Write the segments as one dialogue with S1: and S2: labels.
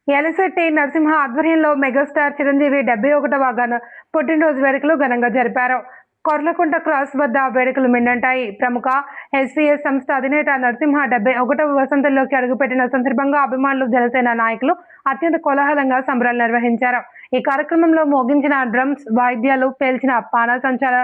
S1: ఎలశెట్టి నరసింహ ఆధ్వర్యంలో మెగాస్టార్ చిరంజీవి 71వ పుట్టినరోజు వేడుకలు ఘనంగా జరిపారు. కొర్లకుంట క్రాస్ వద్ద వేడుకలు మిన్నంటాయి. ప్రముఖ ఎస్వీఎస్ సంస్థ అధినేత నరసింహ 71వ వసంతంలోకి అడుగుపెట్టిన సందర్భంగా అభిమానులు, జనసేన నాయకులు అత్యంత కోలాహలంగా సంబరాలు నిర్వహించారు. ఈ కార్యక్రమంలో మోగించిన డ్రమ్స్, వాయిద్యాలు, పేల్చిన బాణాసంచాల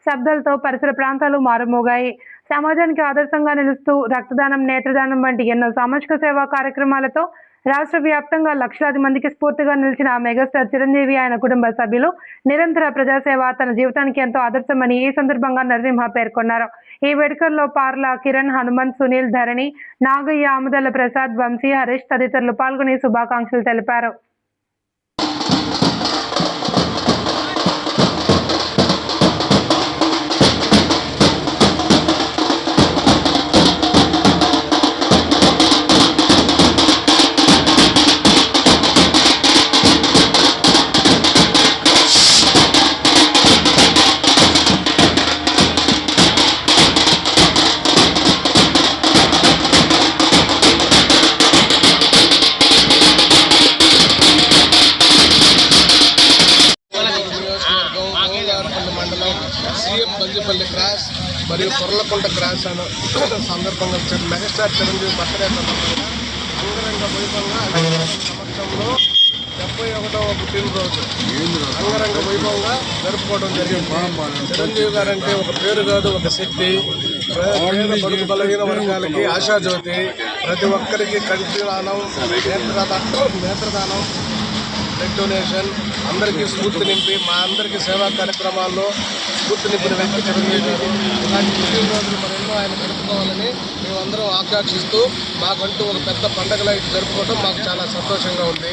S1: శబ్దాలతో పరిసర ప్రాంతాలు మారుమోగాయి. సమాజానికి ఆదర్శంగా నిలుస్తూ రక్తదానం, నేత్రదానం వంటి ఎన్నో సామాజిక సేవా కార్యక్రమాలతో రాష్ట్ర వ్యాప్తంగా లక్షలాది మందికి స్ఫూర్తిగా నిలిచిన మెగాస్టార్ చిరంజీవి, ఆయన కుటుంబ సభ్యులు నిరంతర ప్రజాసేవ తన జీవితానికి ఎంతో ఆదర్శమని ఈ సందర్భంగా నరసింహ పేర్కొన్నారు. ఈ వేడుకల్లో పార్ల కిరణ్, హనుమంత్, సునీల్, ధరణి, నాగయ్య, ఆముదల ప్రసాద్, వంశీ, హరీష్ తదితరులు పాల్గొని శుభాకాంక్షలు తెలిపారు.
S2: మండలం సీఎం బంజిపల్లి క్రాస్ మరియు కొర్లకుంట క్రాస్ అనే సందర్భంగా మెగాస్టార్ చిరంజీవి బర్త్డే సందర్భంగా అంగరంగ వైభవంగా సంవత్సరంలో 71వ పుట్టినరోజు అంగరంగ వైభవంగా జరుపుకోవడం జరిగింది. చిరంజీవి గారు అంటే ఒక పేరు కాదు, ఒక శక్తి. బడుగు బలహీన వర్గాలకి ఆశాజ్యోతి, ప్రతి ఒక్కరికి కంటి దానం, నేత్రదానం, బ్లడ్ డొనేషన్, అందరికీ స్ఫూర్తి నింపి మా అందరికీ సేవా కార్యక్రమాల్లో స్ఫూర్తి నింపిన వ్యక్తి చిరంజీవి గారు. ఇలాంటి పుట్టినరోజులు మరెన్నో ఆయన జరుపుకోవాలని మేమందరం ఆకాంక్షిస్తూ మాకంటూ ఒక పెద్ద పండగలా జరుపుకోవడం మాకు చాలా సంతోషంగా ఉంది.